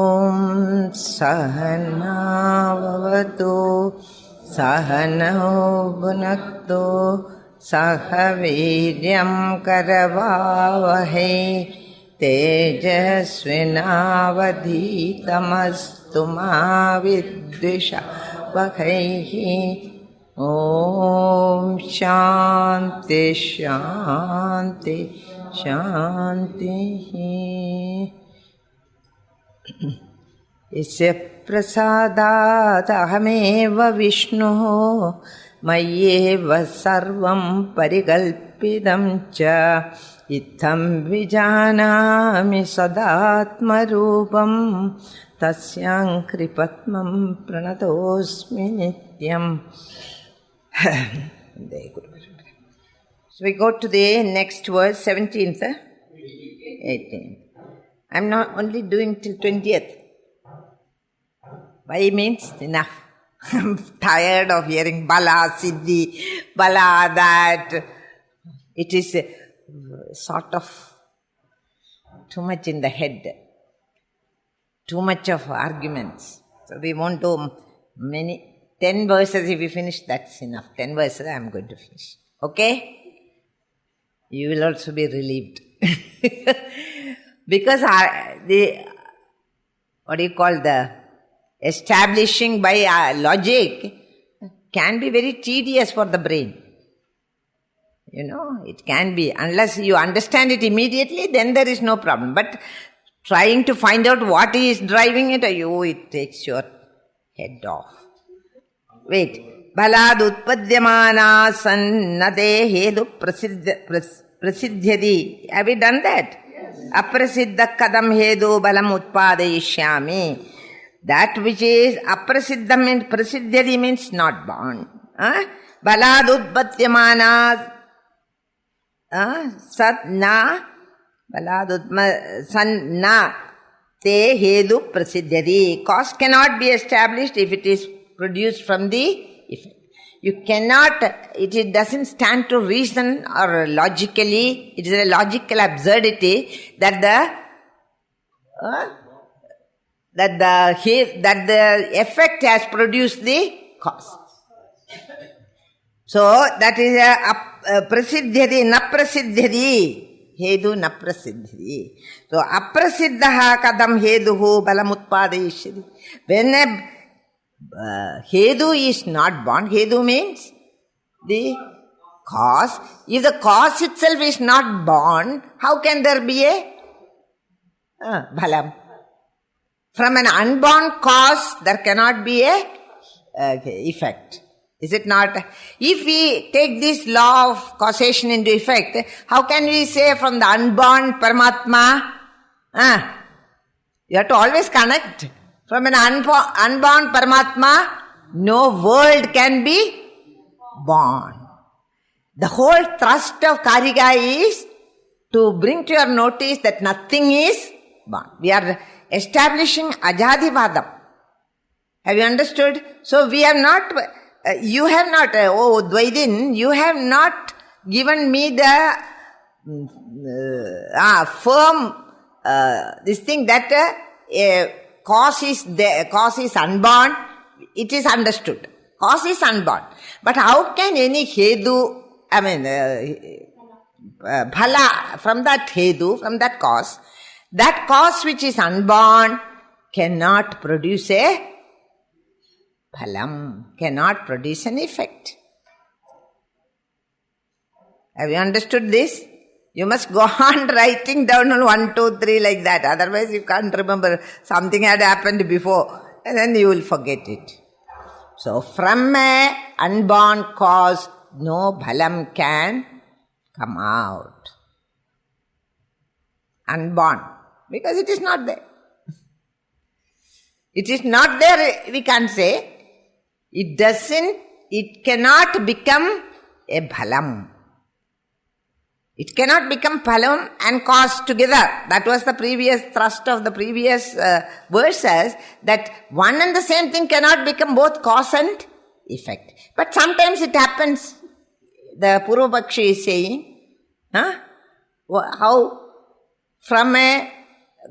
Om Sahanavavatu Sahanau Bhunaktu Sahaviryam Karavavahe Tejasvinavadhitamastu ma vidvishavahaihi. Om Shanti Shanti Shanti. Isya prasadat ahameva Vishnu mayyeva sarvam parikalpidam cha itham vijanami sadatma rupam tasyang kripatmam pranatosmi nityam. So we go to the next verse, 17th, 18th. I'm not only doing till 20th. Why means enough. I'm tired of hearing Bala, Siddhi, Bala, that. It is sort of too much in the head. Too much of arguments. So we won't do many. 10 verses if we finish, that's enough. 10 verses I am going to finish. Okay? You will also be relieved. Because the establishing by logic can be very tedious for the brain. You know, it can be. Unless you understand it immediately, then there is no problem. But trying to find out what is driving it, it takes your head off. Wait. Balad utpadyamana sannade hedu prasidhyadi. Have we done that? Yes. Aprasiddha kadam hedu balam utpadayishyami. That which is aprasiddha means, prasidhyadi means not born. Balad utpadyamana sanna sanna te hedu prasidhyadi. Cause cannot be established if it is produced from the effect. You cannot, it doesn't stand to reason or logically, it is a logical absurdity that the effect has produced the cause. So that is a prasidhyadi, na prasidhyadi, hedu na prasidhyadi. So aprasiddha kadam heduhu balamutpadayishyadi. When a hedu is not born. Hedu means the cause. If the cause itself is not born, how can there be a bhalam? From an unborn cause, there cannot be a effect. Is it not? If we take this law of causation into effect, how can we say from the unborn Paramatma? You have to always connect. From an unborn Paramatma, no world can be born. The whole thrust of Karika is to bring to your notice that nothing is born. We are establishing Ajadivadam. Have you understood? So we have not, you have not, Dvaidin, you have not given me the firm, this thing that cause is unborn, it is understood. Cause is unborn. But how can any hedu, bhala, from that hedu, from that cause which is unborn cannot produce a phalam, cannot produce an effect. Have you understood this? You must go on writing down on 1, 2, 3 like that. Otherwise you can't remember something had happened before and then you will forget it. So from a unborn cause, no bhalam can come out. Unborn. Because it is not there. It is not there, we can't say. It cannot become a bhalam. It cannot become phalam and cause together. That was the previous thrust of the previous verses, that one and the same thing cannot become both cause and effect. But sometimes it happens. The Purvapakshi is saying, how from a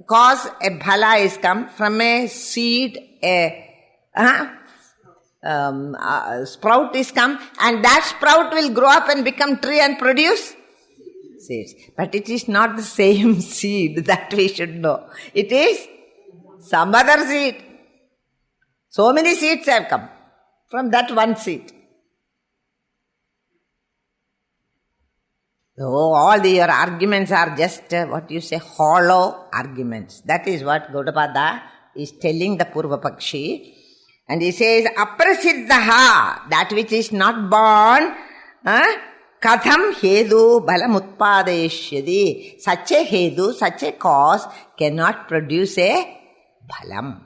cause a bhala is come, from a seed a sprout is come, and that sprout will grow up and become tree and produce seeds. But it is not the same seed, that we should know. It is some other seed. So many seeds have come from that one seed. So all your arguments are just hollow arguments. That is what Gaudapada is telling the Purva Pakshi. And he says, Aprasiddhaha, that which is not born, katham hedu balam utpadeshyadi. Such a hedu, such a cause cannot produce a balam,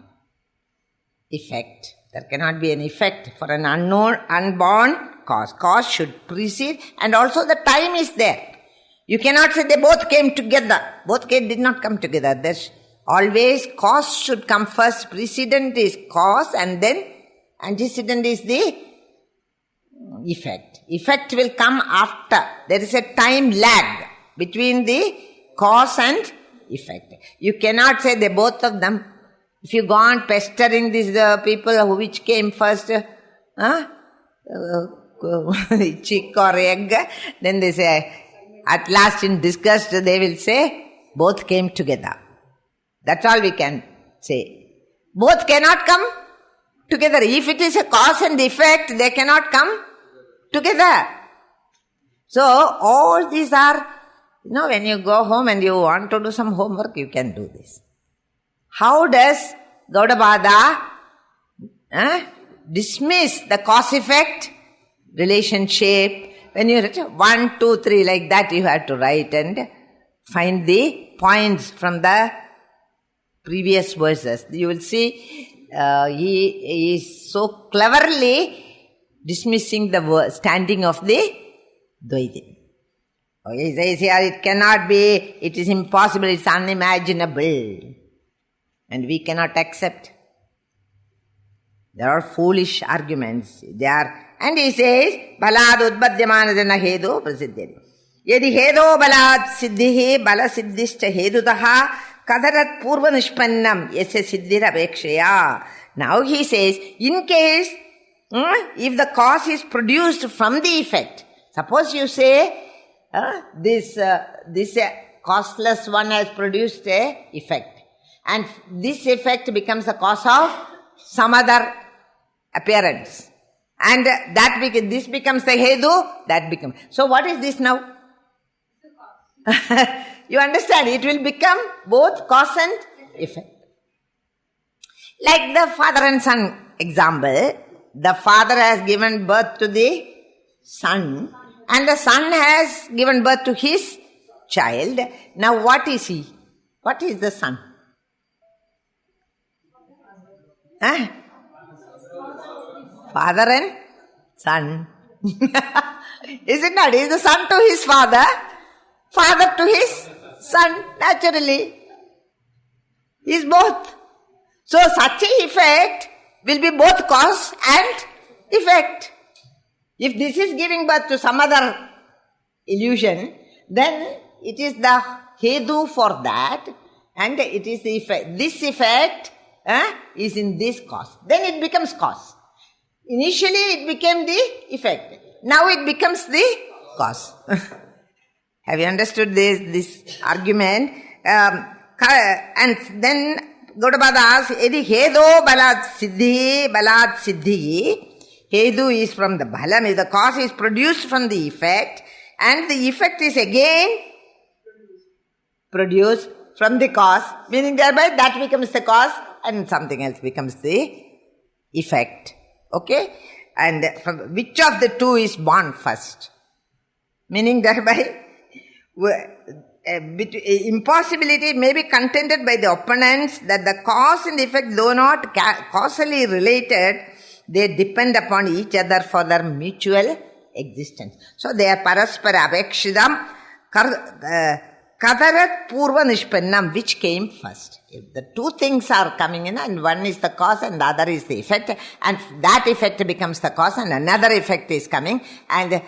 effect. There cannot be an effect for an unknown, unborn cause. Cause should precede, and also the time is there. You cannot say they both came together. Both did not come together. There's always cause should come first. Precedent is cause, and then antecedent is the effect. Effect will come after. There is a time lag between the cause and effect. You cannot say they both of them. If you go on pestering these people which came first, chick or egg, then they say, at last in disgust they will say, both came together. That's all we can say. Both cannot come together. If it is a cause and effect, they cannot come together. So all these are, when you go home and you want to do some homework, you can do this. How does Gaudapada dismiss the cause-effect relationship? When you write 1, 2, 3 like that, you have to write and find the points from the previous verses. You will see he is so cleverly dismissing the standing of the Dvaiti. He says here, it cannot be, it is impossible, it is unimaginable. And we cannot accept. There are foolish arguments. And he says, balad udbadyamanadana hedo prasiddhi. Yadi hedo balad siddhihi bala siddhishcha hedudaha kadarat purva nishpannam yasya siddhir apekshaya. Now he says, in case, if the cause is produced from the effect, suppose you say, this causeless one has produced a effect. And this effect becomes the cause of some other appearance. And this becomes the hedu, that becomes. So what is this now? You understand? It will become both cause and effect. Like the father and son example. The father has given birth to the son, and the son has given birth to his child. Now what is he? What is the son? Father and son. Is it not? Is the son to his father, father to his son, naturally. He is both. So such a effect will be both cause and effect. If this is giving birth to some other illusion, then it is the hedu for that, and it is the effect. This effect is in this cause. Then it becomes cause. Initially it became the effect. Now it becomes the cause. Have you understood this argument? And then Gaudapada asks, Edi hedo balad siddhi. Hedu is from the balam, the cause is produced from the effect, and the effect is again produced from the cause, meaning thereby that becomes the cause and something else becomes the effect. Okay? And from which of the two is born first? Meaning thereby impossibility may be contended by the opponents that the cause and effect, though not causally related, they depend upon each other for their mutual existence. So they are paraspara apekshidam kadarat purva nishpannam, which came first. If the two things are coming in, and one is the cause and the other is the effect, and that effect becomes the cause and another effect is coming, and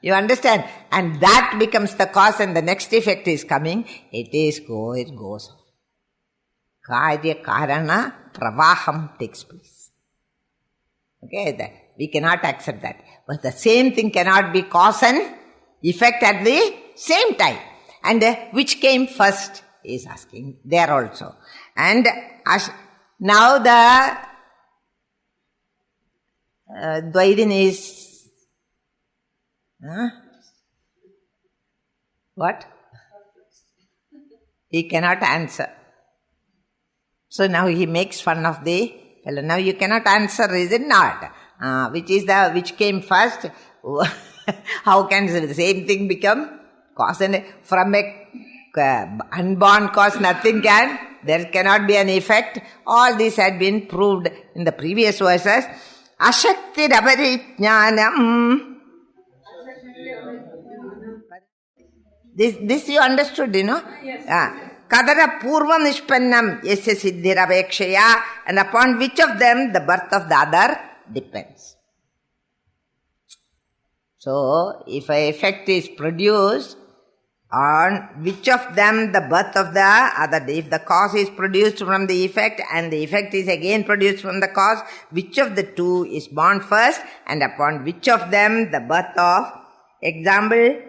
you understand? And that becomes the cause and the next effect is coming, it goes. karya karana pravaham takes place. Okay, we cannot accept that. But the same thing cannot be cause and effect at the same time. And which came first is asking there also. And now the Dvaidin is what? He cannot answer. So now he makes fun of the fellow. Now you cannot answer, is it not? Which came first? How can the same thing become cause? And from a unborn cause, there cannot be an effect. All this had been proved in the previous verses. Ashakti Raparijnanam. This you understood, Yes. Kadara Purva Nishpannam Yasya Siddhirapekshaya, and upon which of them the birth of the other depends. So, if an effect is produced, on which of them the birth of the other, if the cause is produced from the effect and the effect is again produced from the cause, which of the two is born first, and upon which of them the birth of, example,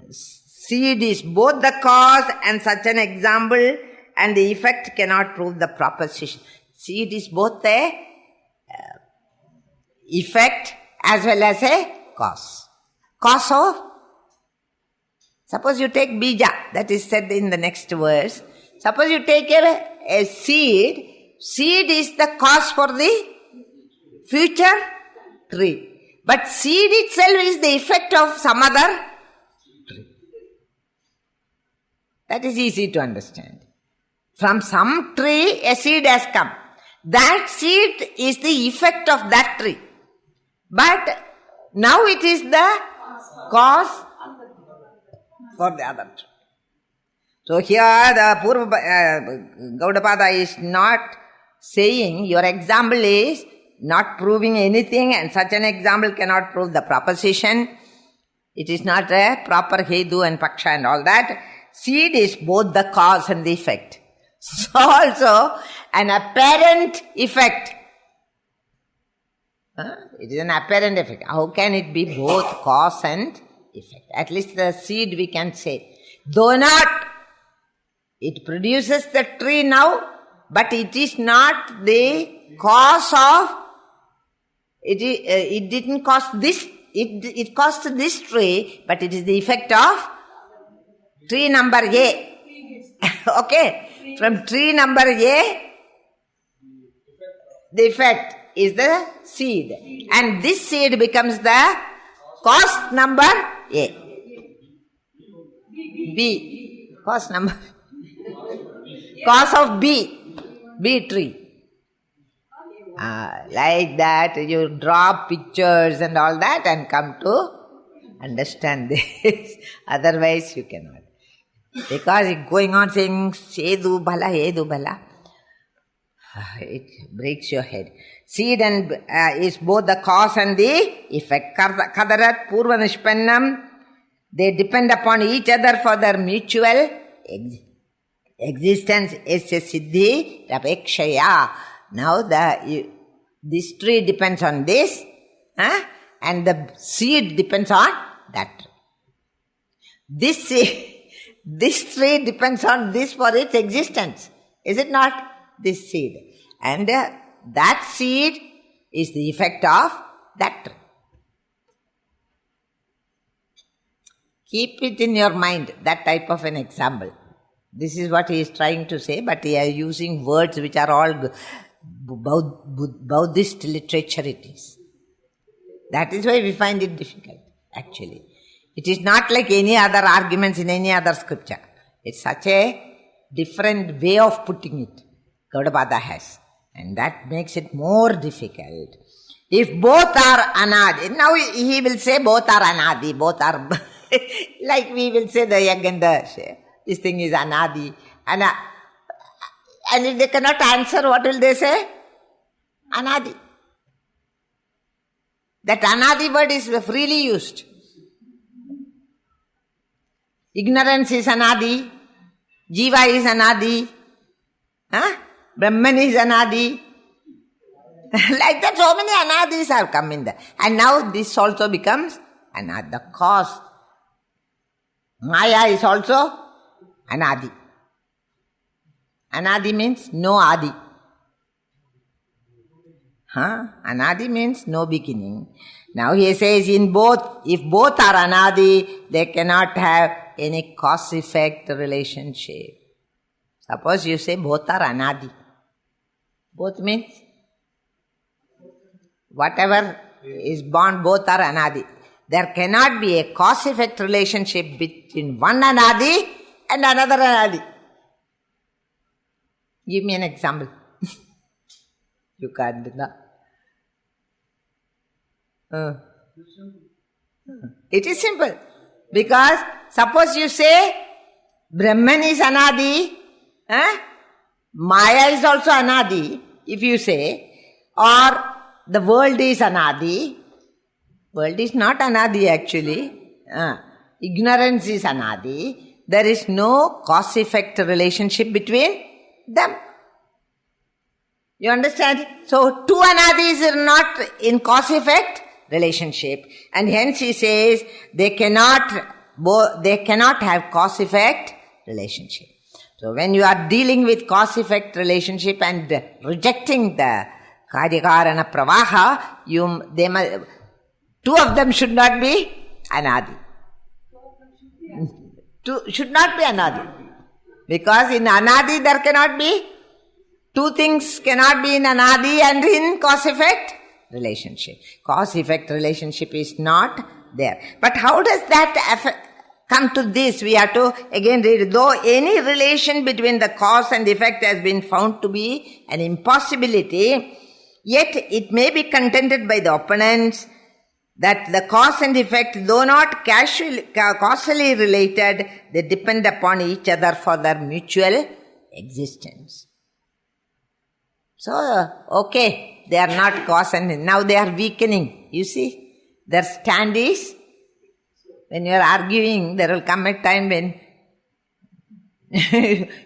seed is both the cause and such an example, and the effect cannot prove the proposition. Seed is both a effect as well as a cause. Cause of, suppose you take bija, that is said in the next verse. Suppose you take a seed, seed is the cause for the future tree. But seed itself is the effect of some other tree. That is easy to understand. From some tree, a seed has come. That seed is the effect of that tree. But now it is the cause for the other tree. So here the Gaudapada is not saying your example is not proving anything, and such an example cannot prove the proposition. It is not a proper Hedu and Paksha and all that. Seed is both the cause and the effect. So also an apparent effect. It is an apparent effect. How can it be both cause and effect? At least the seed we can say. Though not, it produces the tree now, but it is not the cause of, it didn't cause this, it caused this tree, but it is the effect of tree number A. Okay? From tree number A, the effect is the seed. And this seed becomes the cause number A. B. Cause number. Cause of B. B tree. Like that, you draw pictures and all that and come to understand this. Otherwise, you cannot. Because going on saying, Sedu bhala, Edu bhala, it breaks your head. Seed and is both the cause and the effect. Kadarat purva nishpannam. They depend upon each other for their mutual existence. Esya siddhi rapekshaya. Now this tree depends on this, and the seed depends on that tree. This tree depends on this for its existence. Is it not? This seed. And that seed is the effect of that tree. Keep it in your mind, that type of an example. This is what he is trying to say, but he is using words which are all Buddhist literature it is. That is why we find it difficult, actually. It is not like any other arguments in any other scripture. It's such a different way of putting it, Gaudapada has. And that makes it more difficult. If both are anadi, now he will say both are anadi, both are, like we will say the egg and the, this thing is anadi. And if they cannot answer, what will they say? Anadi. That anadi word is freely used. Ignorance is anadi. Jiva is anadi. Brahman is anadi. Like that, so many anadis have come in there. And now this also becomes anadi. The cause. Maya is also anadi. Anadi means no adi. Anadi means no beginning. Now he says if both are anadi, they cannot have any cause-effect relationship. Suppose you say both are anadi. Both means whatever is born, both are anadi. There cannot be a cause-effect relationship between one anadi and another anadi. Give me an example. You can't do that. It is simple. Because suppose you say Brahman is anadi, Maya is also anadi, if you say, or the world is anadi. World is not anadi actually. Ignorance is anadi. There is no cause-effect relationship between them. You understand? So, two anadis are not in cause-effect relationship. And hence he says they cannot have cause-effect relationship. So, when you are dealing with cause-effect relationship and rejecting the Karika Pravaha, two of them should not be anadi. Should not be anadi. Because in anadi there cannot be, two things cannot be in anadi and in cause-effect relationship. Cause-effect relationship is not there. But how does that come to this? We have to again read. Though any relation between the cause and effect has been found to be an impossibility, yet it may be contended by the opponents that the cause and effect, though not causally related, they depend upon each other for their mutual existence. So, okay, they are not cause and now they are weakening. You see, their stand is, when you are arguing, there will come a time when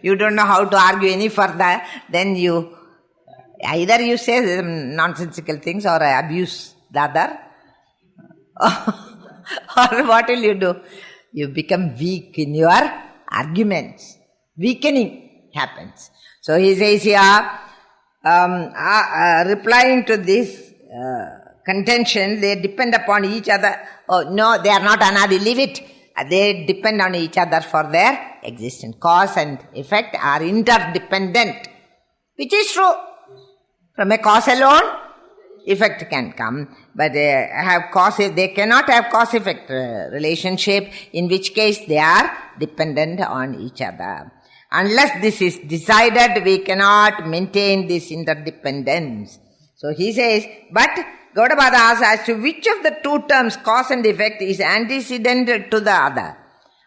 you don't know how to argue any further, then either you say nonsensical things or abuse the other, or what will you do? You become weak in your arguments. Weakening happens. So he says here, replying to this contention, they depend upon each other. Oh no, they are not anadi, leave it. They depend on each other for their existence. Cause and effect are interdependent, which is true. From a cause alone, effect can come, but they cannot have cause-effect relationship, in which case they are dependent on each other. Unless this is decided, we cannot maintain this interdependence. So he says, but Gaudapada asks as to which of the two terms, cause and effect, is antecedent to the other.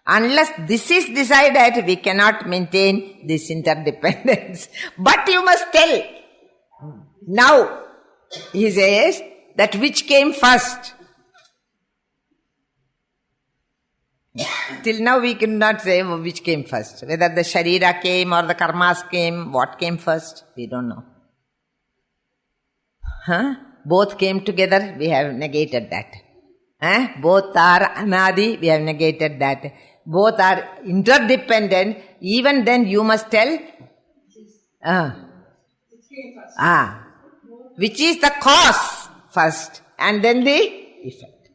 Unless this is decided, we cannot maintain this interdependence. But you must tell. Now, he says that which came first. Till now we cannot say which came first. Whether the Sharira came or the Karmas came, what came first, we don't know. Both came together, we have negated that. Both are anadi, we have negated that. Both are interdependent, even then you must tell. Which is the cause first and then the effect.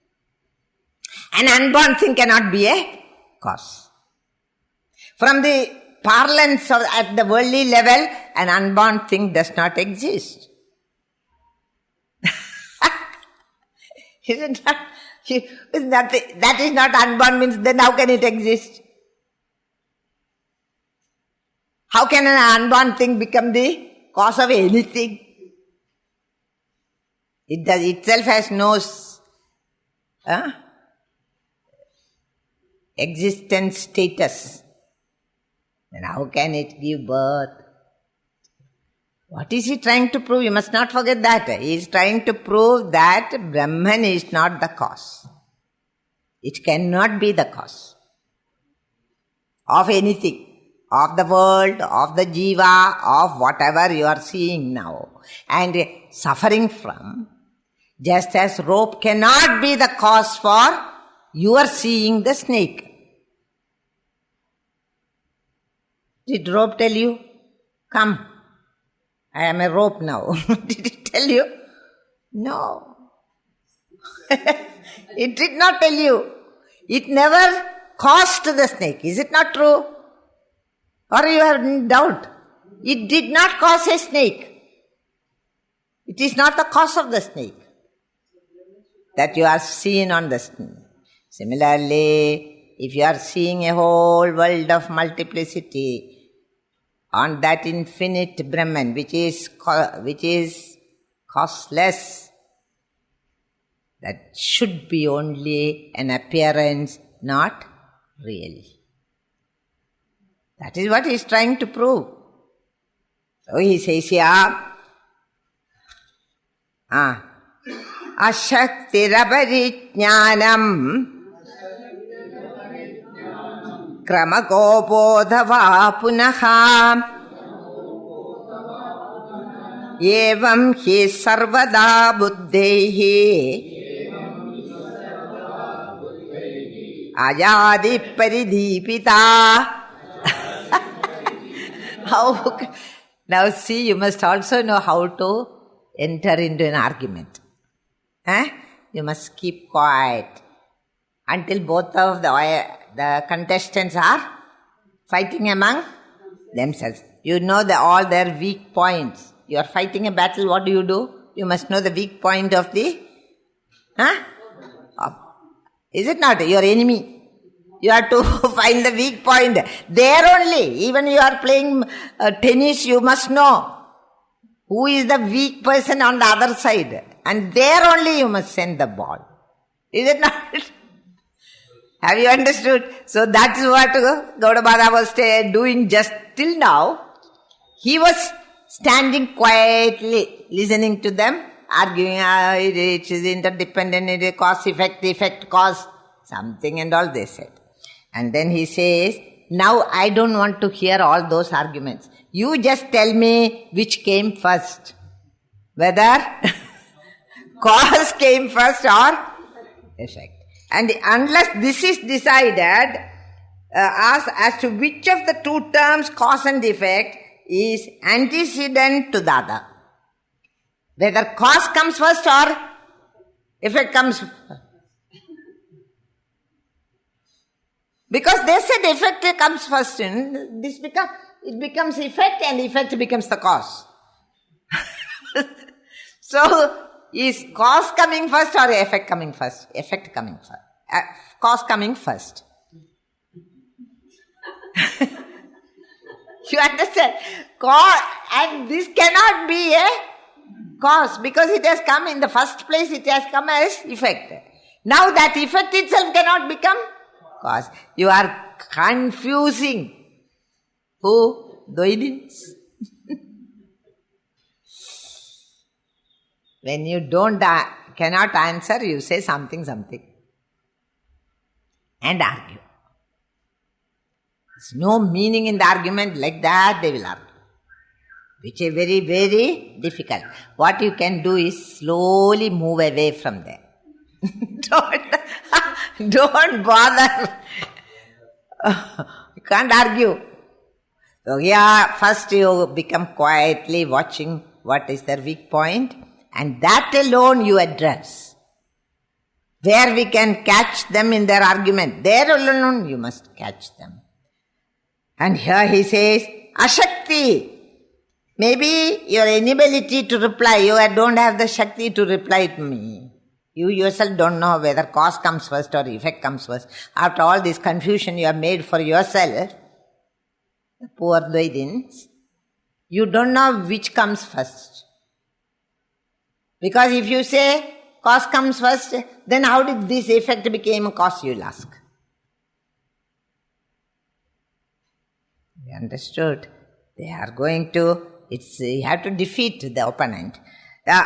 An unborn thing cannot be a cause. From the parlance at the worldly level, an unborn thing does not exist. That is not unborn means then how can it exist? How can an unborn thing become the cause of anything? It does itself has no existence status. Then how can it give birth? What is he trying to prove? You must not forget that. He is trying to prove that Brahman is not the cause. It cannot be the cause of anything. of the world, of the jiva, of whatever you are seeing now and suffering from, just as rope cannot be the cause for your seeing the snake. Did rope tell you, come, I am a rope now? Did it tell you? No. It did not tell you. It never caused the snake. Is it not true? Or you have doubt? It did not cause a snake. It is not the cause of the snake that you are seen on the snake. Similarly, if you are seeing a whole world of multiplicity on that infinite Brahman, which is causeless, that should be only an appearance, not real. That is what he is trying to prove. So he says here, Ashaktirapariඥānam Kramakopodhava punaha Evam hi sarvada buddhehi Ajadi paridipita. Now see, you must also know how to enter into an argument. You must keep quiet until both of the contestants are fighting among themselves. You know all their weak points. You are fighting a battle, what do? You must know the weak point of the... Is it not? Your enemy. You have to find the weak point. There only. Even you are playing tennis, you must know who is the weak person on the other side. And there only you must send the ball. Is it not? Have you understood? So that is what Gaudapada was doing just till now. He was standing quietly, listening to them, arguing, it is interdependent, it is cause, effect, cause, something and all they said. And then he says, now I don't want to hear all those arguments. You just tell me which came first. Whether cause came first or effect. And unless this is decided as to which of the two terms, cause and effect, is antecedent to the other. Whether cause comes first or effect comes first. Because they said effect comes first, and it becomes effect, and effect becomes the cause. So, is cause coming first or effect coming first? Effect coming first. Cause coming first. You understand? Cause, and this cannot be a cause, because it has come in the first place, it has come as effect. Now that effect itself cannot become cause. You are confusing who? Dvaidins. When you cannot answer, you say something and argue. There's no meaning in the argument. Like that they will argue, which is very, very difficult. What you can do is slowly move away from there. Don't bother. You can't argue. So first you become quietly watching what is their weak point, and that alone you address. Where we can catch them in their argument, there alone you must catch them. And here he says, Ashakti. Maybe your inability to reply, you don't have the Shakti to reply to me. You yourself don't know whether cause comes first or effect comes first. After all this confusion you have made for yourself, the poor Dvaidins, you don't know which comes first. Because if you say cause comes first, then how did this effect become a cause, you will ask. You understood? They are going to, you have to defeat the opponent. The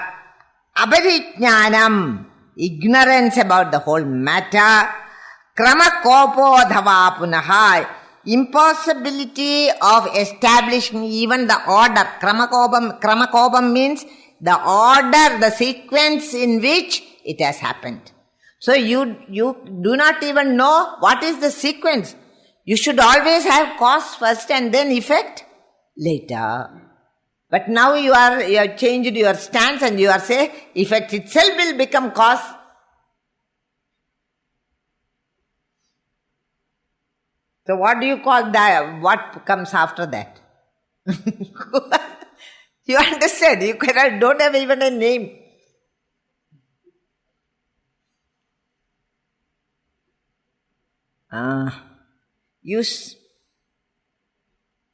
Abhijnanam, ignorance about the whole matter, Kramakopodhava punaha, impossibility of establishing even the order. Kramakobam means the order, the sequence in which it has happened. So you do not even know what is the sequence. You should always have cause first and then effect later. But now you have changed your stance and you are saying effect itself will become cause. So what do you call that? What comes after that? You understand? You don't have even a name. Use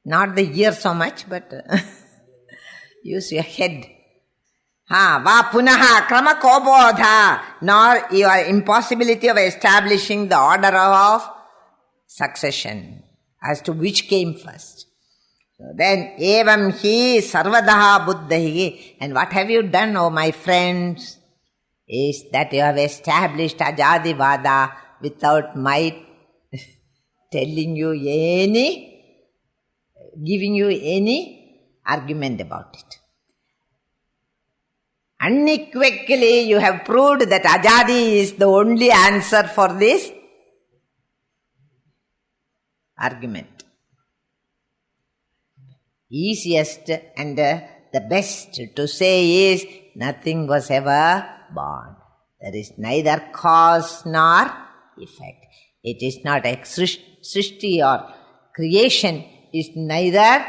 not the ear so much, but use your head. Va punaha kramakobodha, nor your impossibility of establishing the order of succession as to which came first. So then, evam hi sarvadaha buddhahi. And what have you done, oh my friends, is that you have established ajadivada without my giving you any argument about it. Unequivocally, you have proved that ajadi is the only answer for this argument. Easiest and the best to say is nothing was ever born. There is neither cause nor effect. It is not a srishti or creation. It is neither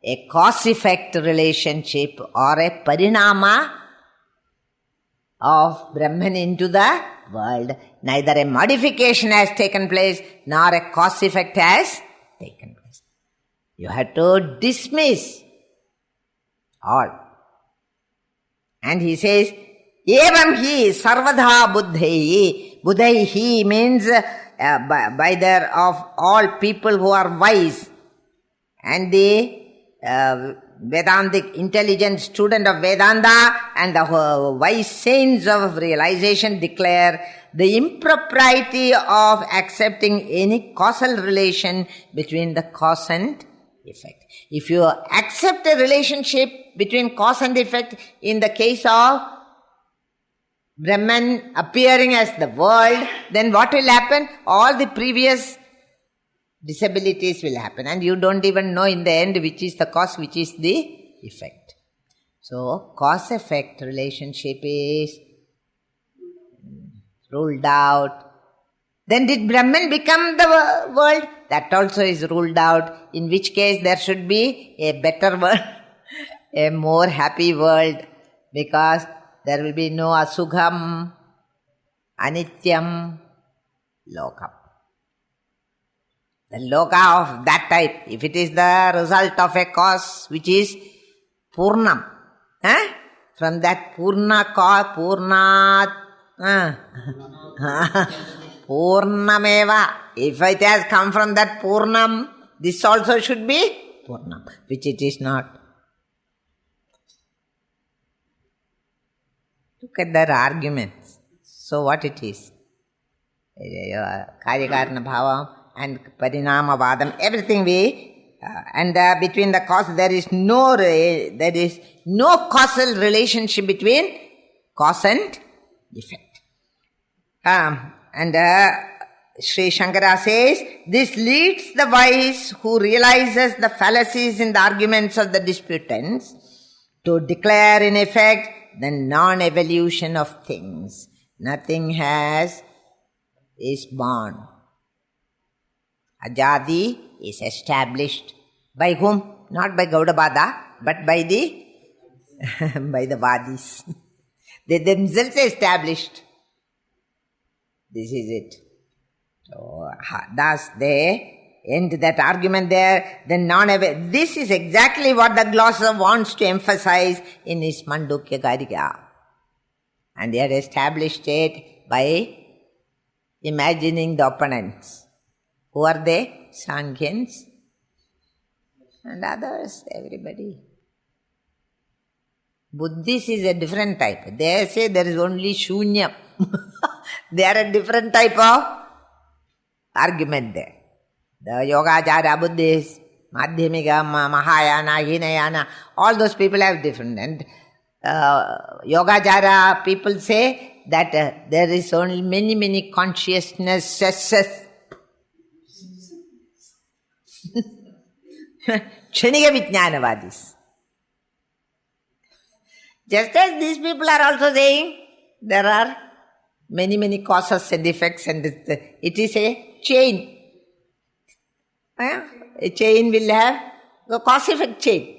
a cause-effect relationship or a parinama of Brahman into the world. Neither a modification has taken place nor a cause-effect has taken place. You have to dismiss all. And he says, evam hi sarvadha buddhaihi. Buddhaihi means by there of all people who are wise. And the Vedantic intelligent student of Vedanta and the wise saints of realization declare the impropriety of accepting any causal relation between the cause and effect. If you accept a relationship between cause and effect in the case of Brahman appearing as the world, then what will happen? All the previous disabilities will happen and you don't even know in the end which is the cause, which is the effect. So, cause-effect relationship is ruled out. Then did Brahman become the world? That also is ruled out, in which case there should be a better world, a more happy world, because there will be no asugam, anityam, lokam. The loka of that type, if it is the result of a cause which is purnam, from that purnameva, if it has come from that purnam, this also should be purnam, which it is not. Look at their arguments. So what it is? Karyakarna bhava and parinamavadam, everything and between the cause there is no causal relationship between cause and effect. And Sri Shankara says, this leads the wise who realizes the fallacies in the arguments of the disputants to declare in effect the non-evolution of things. Nothing is born. Ajadi is established. By whom? Not by Gaudabada, but by the Vadis. They themselves established. This is it. So, thus they end that argument there. Then this is exactly what the glosser wants to emphasize in his Mandukya Karika. And he had established it by imagining the opponents. Who are they? Sankhyans and others, everybody. Buddhists is a different type. They say there is only shunyam. They are a different type of argument there. The Yogacara Buddhists, Madhyamika, Mahayana, Hinayana, all those people have different. And Yogacara people say that there is only many consciousnesses. Kshanika Vijnanavadis. Just as these people are also saying, there are many causes and effects, and it is a chain. A chain will have a cause-effect chain.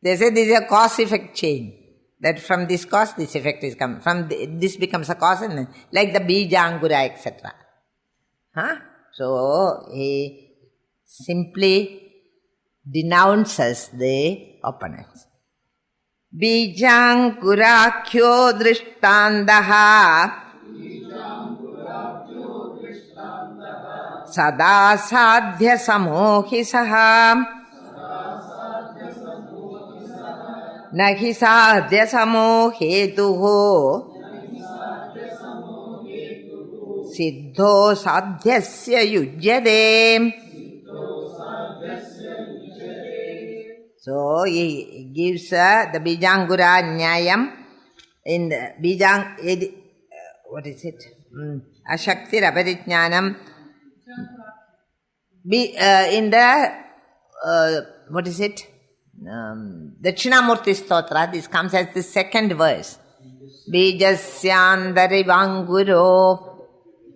They say this is a cause-effect chain. That from this cause, this effect is coming. From this becomes a cause, and like the bija, angura, etc. So he simply denounces the opponents. Bijangurakhyo drishtandaha sada sadhya samohi saha nahi sadhya samohetuho siddho sadhyasya yujyade. So he gives the Bijangura Nyayam in the what is it? Ashakti Raparijnanam. In the what is it? Dakshinamurti Stotra. This comes as the second verse. Bijasyandari Vanguro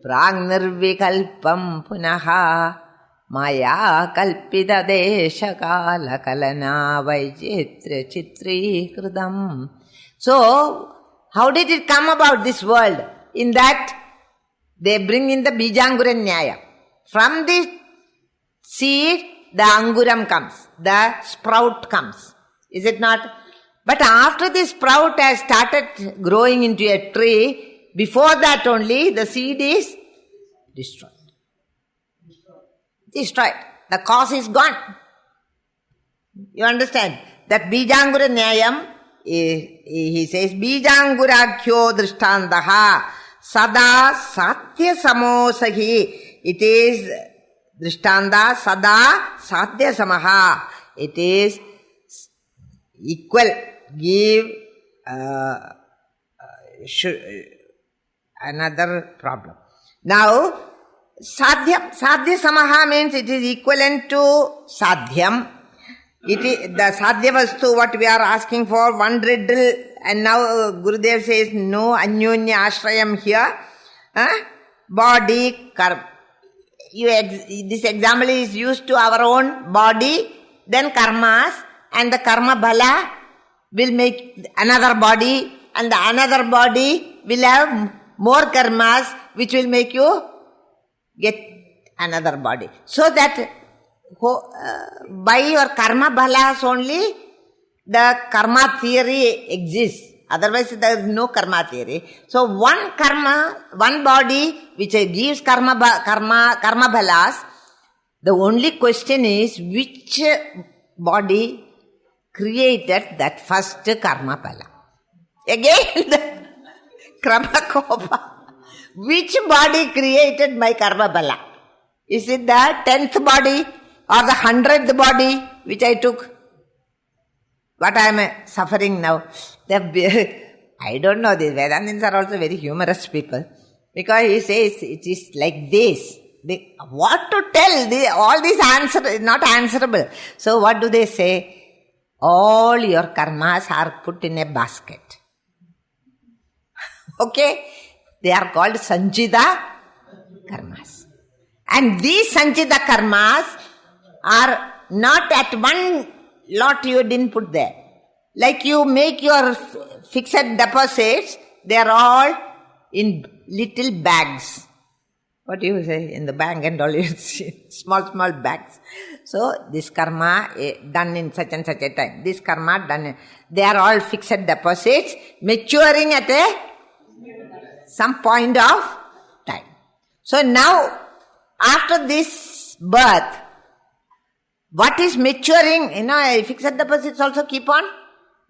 Pragnirvikalpam Punaha Maya Kalpida Desha Kala Kalana Vaichitra Chitri Krudam. So, how did it come about, this world? In that, they bring in the Bijangura Nyaya. From the seed, the Anguram comes, the sprout comes. Is it not? But after the sprout has started growing into a tree, before that only, the seed is destroyed. Destroyed. The cause is gone. You understand? That Bijangura Nyayam, he says, Bijangurakhyo drishtandaha sada satya samosahi. It is drishtanda sada satya samaha. It is equal. Give another problem. Now, Sadhyam samaha means it is equivalent to sadhyam. It is the sadhya vastu, what we are asking for, one riddle, and now Gurudev says no anyonya ashrayam here. Body, karma. This example is used to our own body, then karmas, and the karma bhala will make another body, and the another body will have more karmas, which will make you get another body. So that by your karma bhalas only the karma theory exists. Otherwise there is no karma theory. So one body which gives karma bhalas, the only question is which body created that first karma bhala. Again the krama kopa. Which body created my karma bhala? Is it the 10th body or the 100th body which I took? What I am suffering now? I don't know, these Vedantins are also very humorous people. Because he says it is like this. What to tell? All these answers is not answerable. So what do they say? All your karmas are put in a basket. Okay? They are called Sanchita karmas. And these Sanchita karmas are not at one lot you didn't put there. Like you make your fixed deposits, they are all in little bags. What do you say? In the bank and all, you see small bags. So this karma done in such and such a time. This karma done, they are all fixed deposits maturing at some point of time. So now, after this birth, what is maturing? Fixed deposits also keep on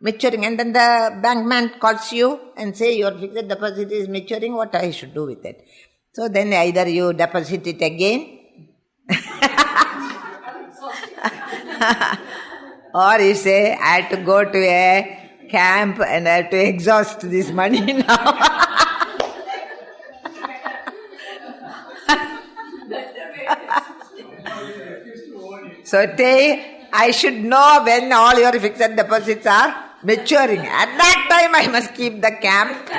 maturing. And then the bankman calls you and say, your fixed deposit is maturing, what I should do with it? So then either you deposit it again Or you say, I have to go to a camp and I have to exhaust this money now. So I should know when all your fixed deposits are maturing. At that time I must keep the camp.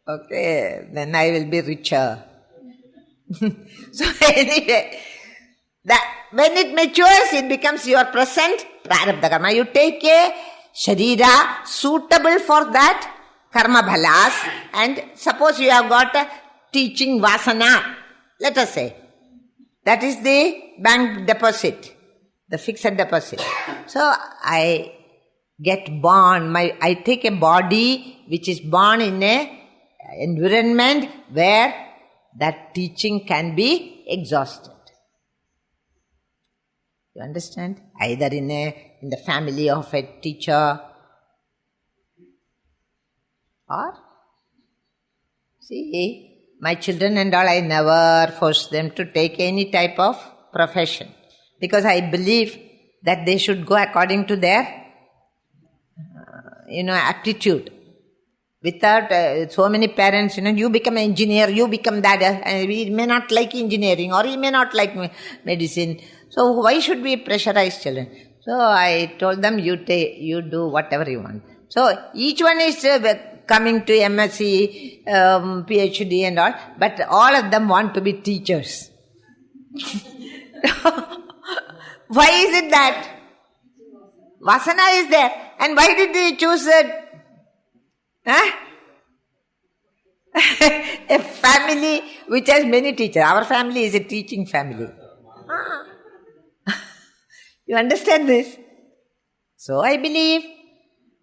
Okay, then I will be richer. So anyway, that when it matures, it becomes your present prarabdha karma. You take a sharira suitable for that karma bhalas, and suppose you have got a teaching vasana, let us say. That is the bank deposit, the fixed deposit. So I get born, I take a body which is born in a environment where that teaching can be exhausted. You understand? Either in the family of a teacher, or see, my children and all, I never force them to take any type of profession, because I believe that they should go according to their aptitude. Without so many parents, you become an engineer, you become that, and we may not like engineering, or he may not like medicine. So why should we pressurize children? So I told them, you do whatever you want. So each one is coming to MSc, PhD and all, but all of them want to be teachers. Why is it that? Vasana is there. And why did they choose a family which has many teachers? Our family is a teaching family. You understand this? So I believe.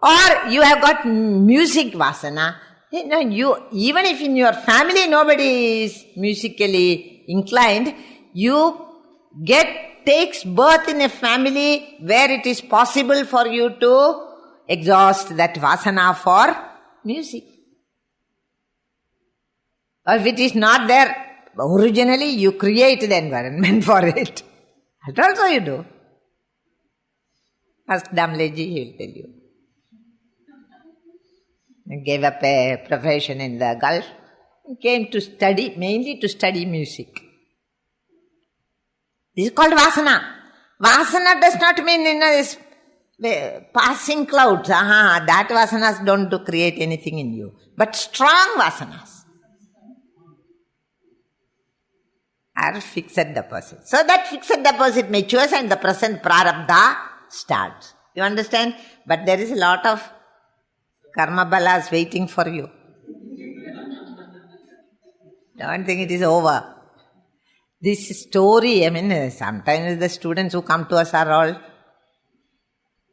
Or you have got music vasana. Even if in your family nobody is musically inclined, you takes birth in a family where it is possible for you to exhaust that vasana for music. Or if it is not there, originally you create the environment for it. That also you do. Ask Damleji, he will tell you. He gave up a profession in the Gulf. He came to study, mainly to study music. This is called vasana. Vasana does not mean passing clouds. That vasanas don't create anything in you. But strong vasanas are fixed deposit. So that fixed deposit matures and the present prarabdha starts. You understand? But there is a lot of karma balas waiting for you. Don't think it is over. This story, sometimes the students who come to us are all,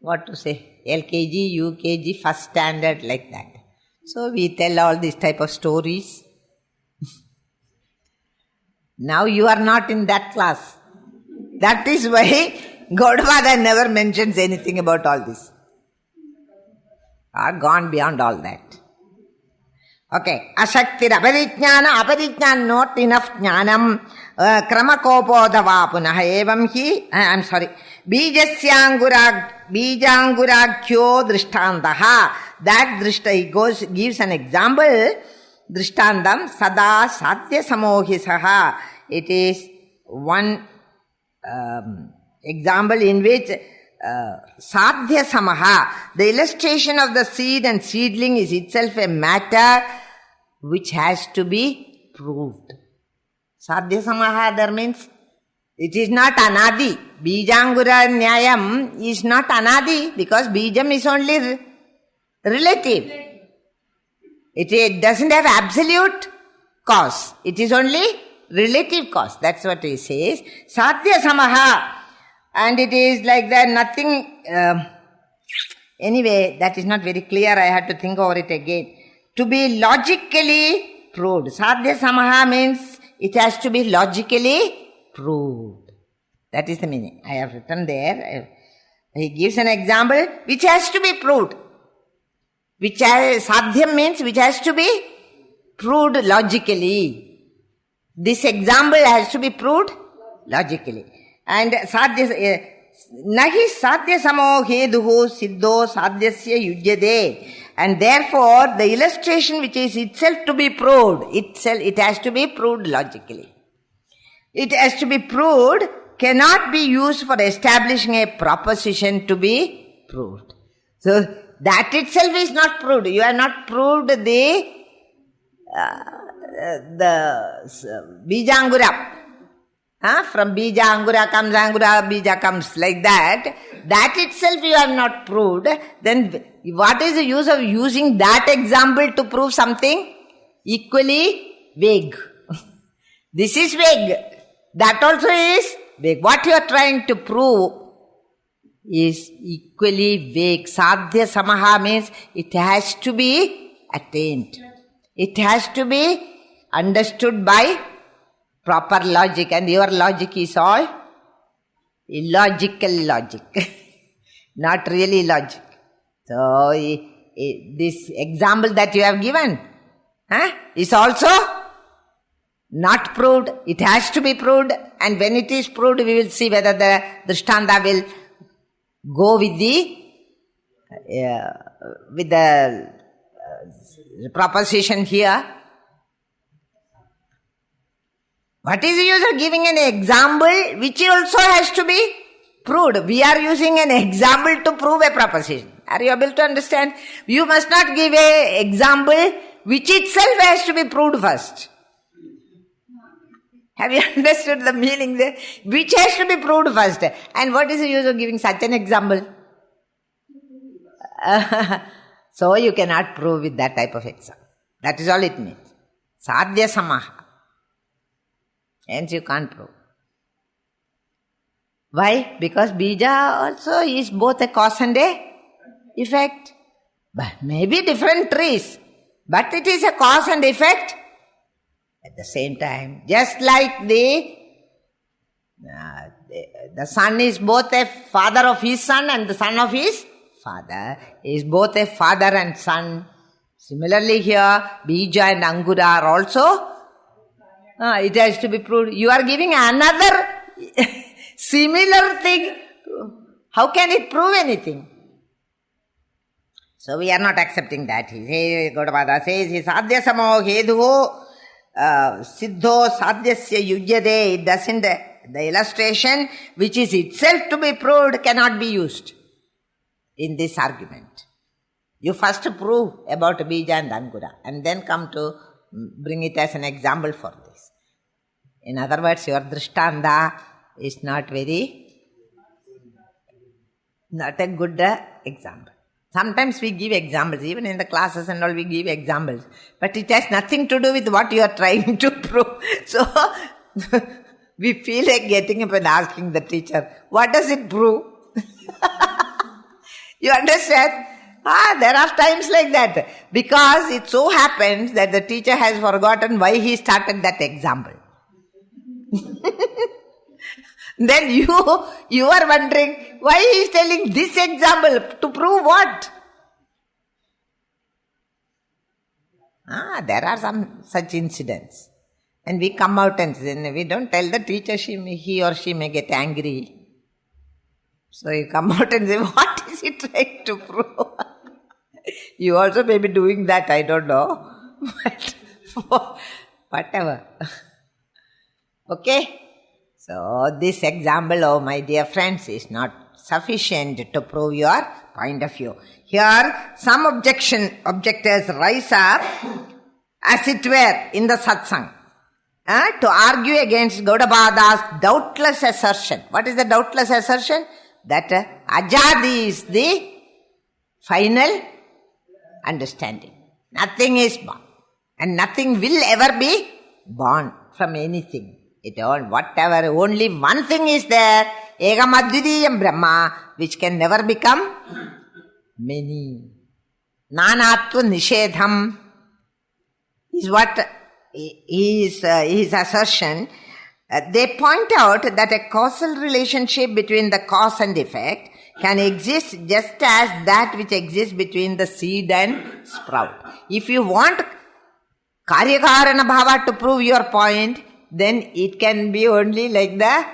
LKG, UKG, first standard, like that. So we tell all these type of stories. Now you are not in that class. That is why Godfather never mentions anything about all this. Are gone beyond all that. Okay. Ashaktir aparijnana not enough jnanam kramakopodava punaha evam hi, I'm sorry, bijangurakhyo drishtantaha. That drishta, gives an example. Drishtandam sada sadhya samohisaha. It is one example in which sadhya samaha, the illustration of the seed and seedling, is itself a matter which has to be proved. Sadhya samaha there means it is not anadi. Bijangura nyayam is not anadi, because bijam is only relative. It doesn't have absolute cause. It is only relative cause. That's what he says. Sadhya samaha. And it is like that, nothing. Anyway, that is not very clear. I had to think over it again. To be logically proved. Sadhya samaha means it has to be logically proved. That is the meaning. I have written there. He gives an example which has to be proved. Sadhya means which has to be proved logically. This example has to be proved logically. And nahi sadhya samo heduhu siddho sadhyasya yujyade. And therefore, the illustration which is itself to be proved, it has to be proved logically. It has to be proved, cannot be used for establishing a proposition to be proved. So, that itself is not proved. You have not proved the Bijangura. From Bija, Angura comes Angura, Bija comes, like that. That itself you have not proved. Then what is the use of using that example to prove something equally vague? This is vague. That also is vague. What you are trying to prove is equally vague. Sadhya samaha means it has to be attained. It has to be understood by proper logic, and your logic is all illogical logic. Not really logic. So, this example that you have given is also not proved. It has to be proved, and when it is proved, we will see whether the Drishtanta will go with the proposition here. What is the use of giving an example which also has to be proved? We are using an example to prove a proposition. Are you able to understand? You must not give an example which itself has to be proved first. Have you understood the meaning there? Which has to be proved first. And what is the use of giving such an example? So you cannot prove with that type of example. That is all it means. Sadhya samaha. Hence you can't prove. Why? Because bija also is both a cause and a effect. But maybe different trees. But it is a cause and effect at the same time. Just like the son is both a father of his son and the son of his father. He is both a father and son. Similarly here, bija and angura are also it has to be proved. You are giving another similar thing. How can it prove anything? So we are not accepting that. Gaudapada says, sadhya samo heduho siddho sadhyasya yujyade. It doesn't, the illustration which is itself to be proved cannot be used in this argument. You first prove about bija and angura and then come to bring it as an example for this. In other words, your Drishtanta is not a good example. Sometimes we give examples, even in the classes and all we give examples. But it has nothing to do with what you are trying to prove. So, we feel like getting up and asking the teacher, what does it prove? You understand? There are times like that. Because it so happens that the teacher has forgotten why he started that example. Then you are wondering why he is telling this example to prove what? There are some such incidents. And we come out and we don't tell the teacher, he or she may get angry. So you come out and say, what is he trying to prove? You also may be doing that, I don't know. But whatever. Okay? So this example, oh my dear friends, is not sufficient to prove your point of view. Here, some objectors rise up, as it were, in the satsang, to argue against Gaudapada's doubtless assertion. What is the doubtless assertion? That ajadi is the final understanding. Nothing is born. And nothing will ever be born from anything. Whatever, only one thing is there, Ekam Advitiyam Brahma, which can never become many. Nanatva Nishedham is what his assertion. They point out that a causal relationship between the cause and effect can exist just as that which exists between the seed and sprout. If you want Karyakarana Bhava to prove your point, then it can be only like the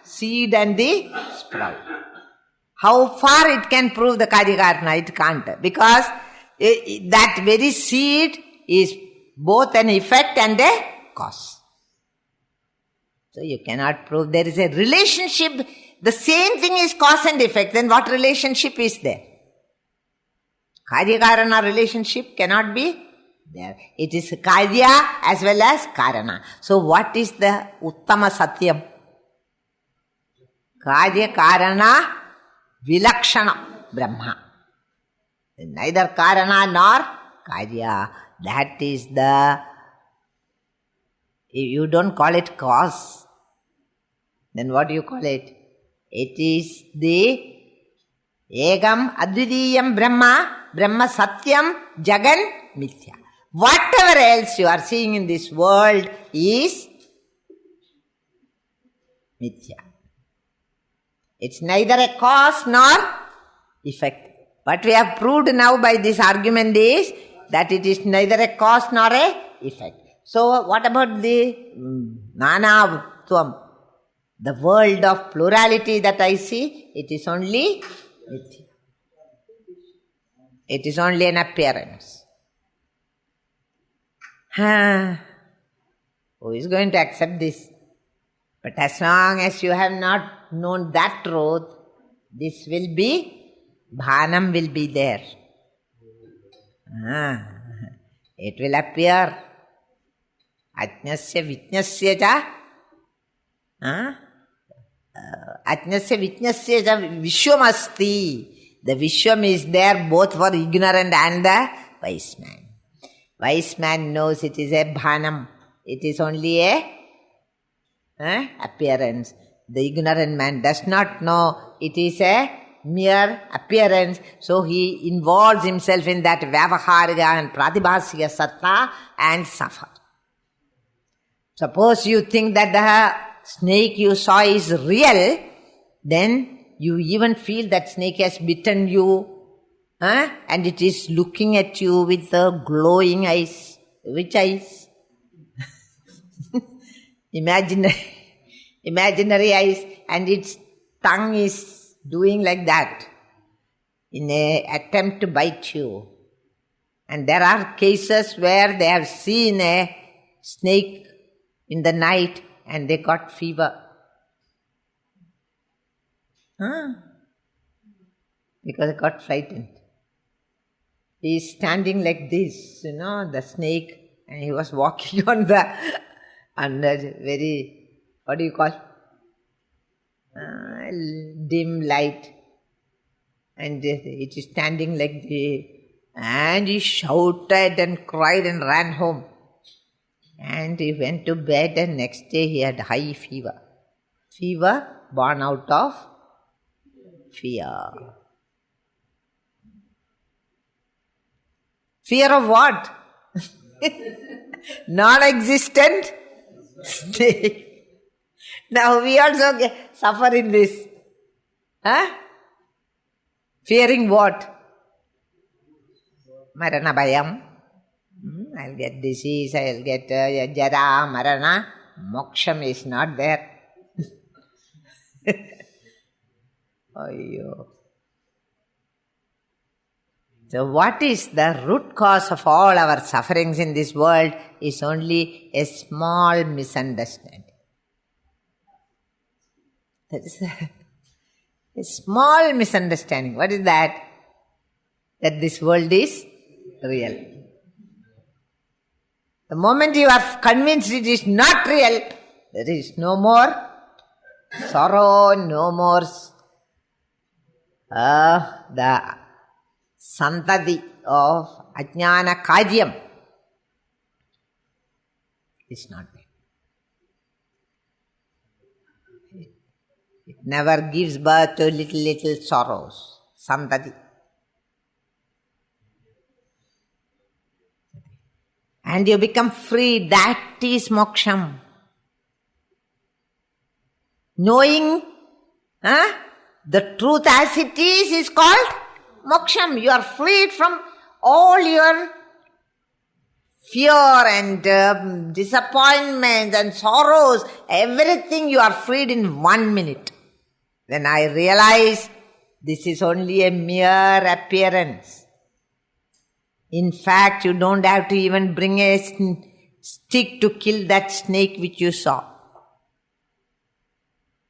seed and the sprout. How far it can prove the Karikarna? It can't. Because that very seed is both an effect and a cause. So you cannot prove there is a relationship. The same thing is cause and effect. Then what relationship is there? Karya-karana relationship cannot be there. It is Karya as well as Karana. So what is the Uttama Satyam? Karya-karana Vilakshana Brahma. Neither Karana nor Karya. That is you don't call it cause. Then what do you call it? It is the Egam Advidiyam Brahma, Brahma Satyam Jagan Mithya. Whatever else you are seeing in this world is Mithya. It's neither a cause nor effect. What we have proved now by this argument is that it is neither a cause nor a effect. So what about the Nanatvam? The world of plurality that I see, it is only Mithya. It is only an appearance. Who is going to accept this? But as long as you have not known that truth, this will be, bhanam will be there. It will appear. Ajnasya vijnasya cha. Ajnasya vijnasya cha vishwam asti. The vishwam is there both for ignorant and the wise man. Wise man knows it is a bhanam. It is only a appearance. The ignorant man does not know it is a mere appearance. So he involves himself in that vyavaharika and pratibhasika satta and suffer. Suppose you think that the snake you saw is real, then you even feel that snake has bitten you, and it is looking at you with the glowing eyes. Which eyes? Imaginary eyes, and its tongue is doing like that in an attempt to bite you. And there are cases where they have seen a snake in the night and they got fever. Because they got frightened. He is standing like this, the snake, and he was walking on the very, what do you call? Dim light. And it is standing like this. And he shouted and cried and ran home. And he went to bed, and next day he had high fever. Fever born out of fear. Fear of what? Non-existent snake. Now we also suffer in this. Fearing what? Marana bhayam. I'll get disease, I'll get jara, marana. Moksham is not there. So what is the root cause of all our sufferings in this world is only a small misunderstanding. That is a small misunderstanding. What is that? That this world is real. The moment you are convinced it is not real, there is no more sorrow, no more the santati of ajnana karyam. It's not there. It never gives birth to little sorrows. Santati. And you become free. That is moksham. Knowing the truth as it is called moksham. You are freed from all your fear and disappointment and sorrows, everything you are freed in 1 minute. Then I realize this is only a mere appearance. In fact, you don't have to even bring a stick to kill that snake which you saw.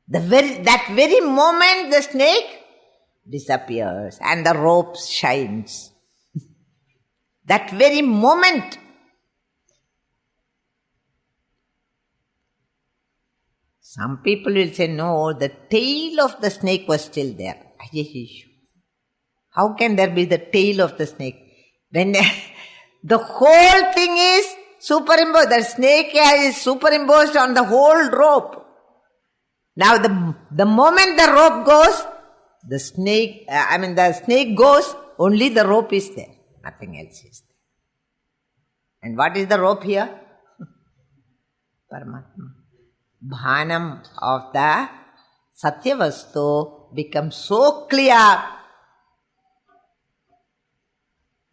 That very moment the snake disappears and the rope shines. That very moment. Some people will say, no, the tail of the snake was still there. How can there be the tail of the snake? When the whole thing is superimposed. The snake is superimposed on the whole rope. Now the moment the rope goes, the snake goes, only the rope is there. Nothing else is there. And what is the rope here? Paramatma. Bhanam of the Satyavastu becomes so clear.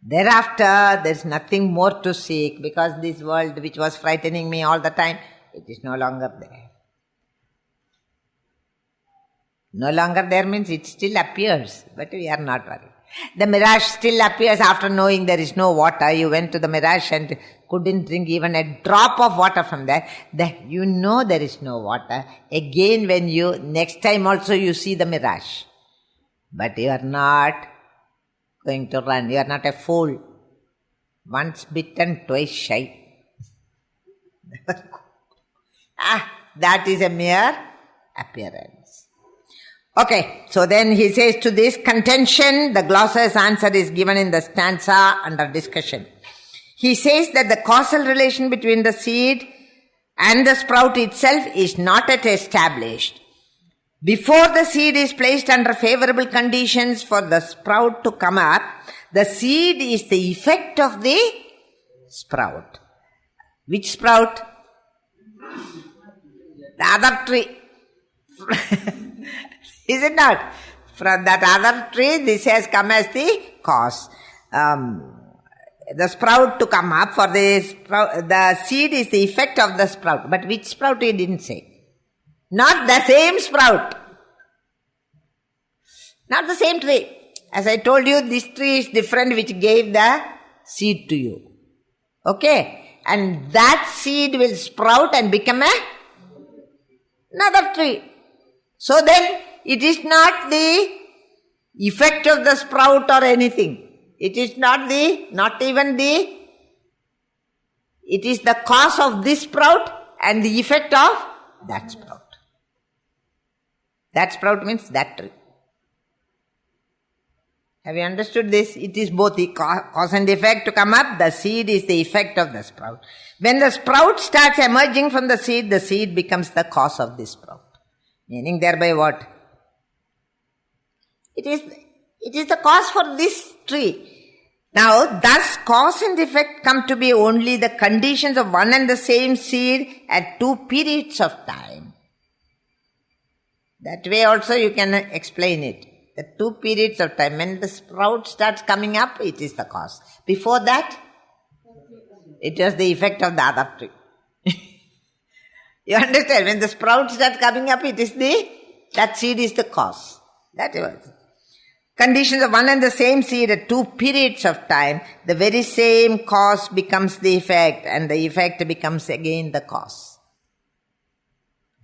Thereafter, there is nothing more to seek, because this world which was frightening me all the time, it is no longer there. No longer there means it still appears, but we are not worried. The mirage still appears after knowing there is no water. You went to the mirage and couldn't drink even a drop of water from there. Then you know there is no water. Again next time also you see the mirage. But you are not going to run. You are not a fool. Once bitten, twice shy. That is a mere appearance. Okay, so then he says to this contention, the glossary's answer is given in the stanza under discussion. He says that the causal relation between the seed and the sprout itself is not yet established. Before the seed is placed under favorable conditions for the sprout to come up, the seed is the effect of the sprout. Which sprout? The other tree. Is it not? From that other tree, this has come as the cause. The sprout to come up, for the seed is the effect of the sprout. But which sprout he didn't say. Not the same sprout. Not the same tree. As I told you, this tree is different which gave the seed to you. Okay? And that seed will sprout and become another tree. So then, it is not the effect of the sprout or anything. It is it is the cause of this sprout and the effect of that sprout. That sprout means that tree. Have you understood this? It is both the cause and effect to come up. The seed is the effect of the sprout. When the sprout starts emerging from the seed becomes the cause of this sprout. Meaning thereby what? It is the cause for this tree. Now, thus cause and effect come to be only the conditions of one and the same seed at two periods of time. That way also you can explain it. The 2 periods of time. When the sprout starts coming up, it is the cause. Before that, it was the effect of the other tree. You understand? When the sprout starts coming up, that seed is the cause. That was. Conditions of one and the same seed at 2 periods of time, the very same cause becomes the effect, and the effect becomes again the cause.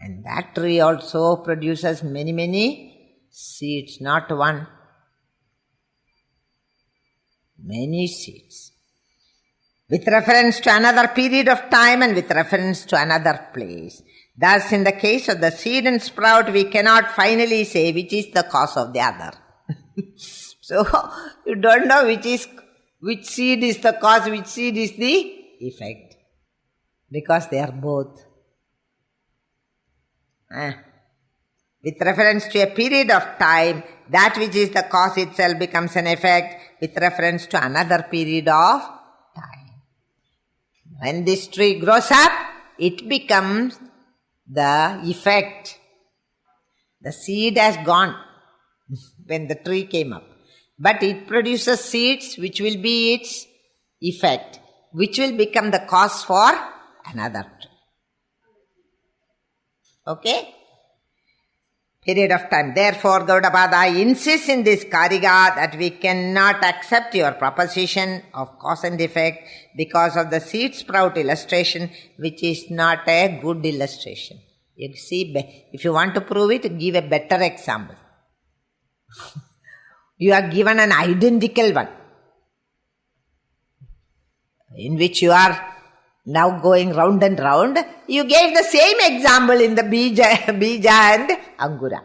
And that tree also produces many, many seeds, not one. Many seeds. With reference to another period of time and with reference to another place. Thus, in the case of the seed and sprout, we cannot finally say which is the cause of the other. So, you don't know which seed is the cause, which seed is the effect. Because they are both. With reference to a period of time, that which is the cause itself becomes an effect with reference to another period of time. When this tree grows up, it becomes the effect. The seed has gone when the tree came up. But it produces seeds which will be its effect. which will become the cause for another tree. Okay? Period of time. Therefore, Gaudapada insists in this Karika that we cannot accept your proposition of cause and effect because of the seed sprout illustration, which is not a good illustration. You see, if you want to prove it, give a better example. You are given an identical one, in which you are now going round and round. You gave the same example in the bija and angura.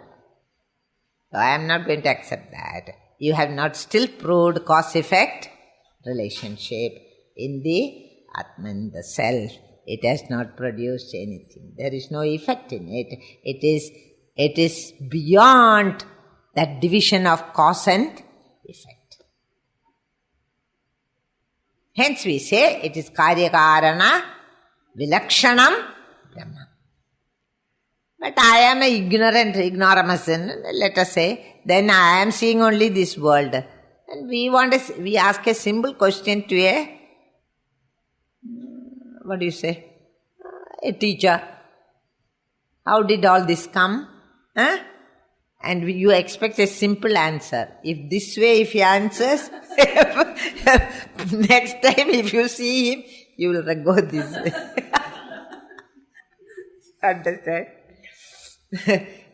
So I am not going to accept that. You have not still proved cause-effect relationship in the Atman, the self. It has not produced anything. There is no effect in it. It is beyond that division of cause and effect. Hence we say it is Karyakarana Vilakshanam Brahma. But I am an ignoramus, let us say, then I am seeing only this world. And we ask a simple question to a teacher. How did all this come? Huh? And you expect a simple answer. If he answers, next time if you see him, you will go this way. Understand?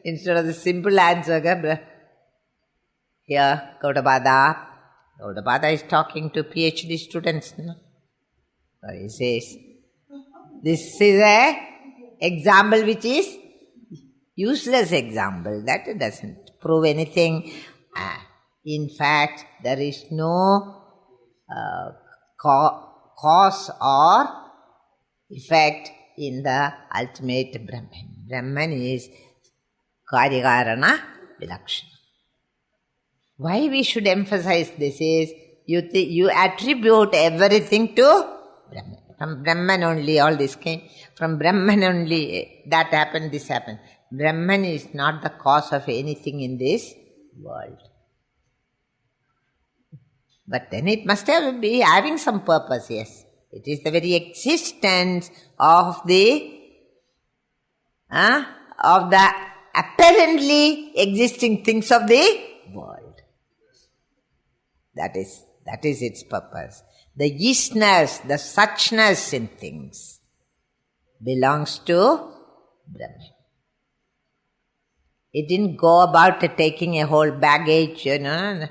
Instead of the simple answer, here, Gaudapada is talking to PhD students. No? So he says, this is a example which is useless example. That doesn't prove anything. In fact, there is no cause or effect in the ultimate Brahman. Brahman is Karyakarana Vilakshana. Why we should emphasize this is, you attribute everything to Brahman. From Brahman only all this came. From Brahman only that happened, this happened. Brahman is not the cause of anything in this world. But then it must be having some purpose, yes. It is the very existence of the apparently existing things of the world. That is its purpose. The isness, the suchness in things belongs to Brahman. It didn't go about taking a whole baggage, and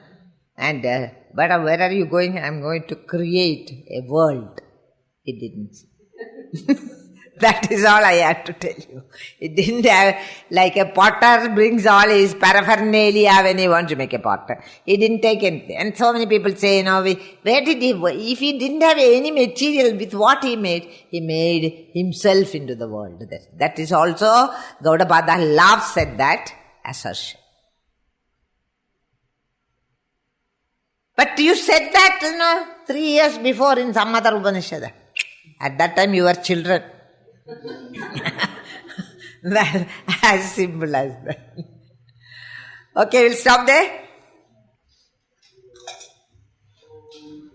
but where are you going? I'm going to create a world. It didn't. That is all I had to tell you. It didn't have, like a potter brings all his paraphernalia when he wants to make a potter. He didn't take anything. And so many people say, where did he, if he didn't have any material with what he made himself into the world. That is also, Gaudapada laughs at that assertion. But you said that, 3 years before in some other Upanishad. At that time you were children. That, as simple as that. Okay, we'll stop there.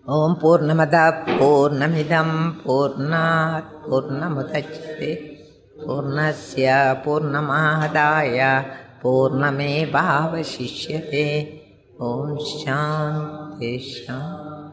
Om Purnamada Purnamidam Purnat Purnamudachyate Purnasya Purnamahadaya Purnamevavashishyate Om Shanti Shanti.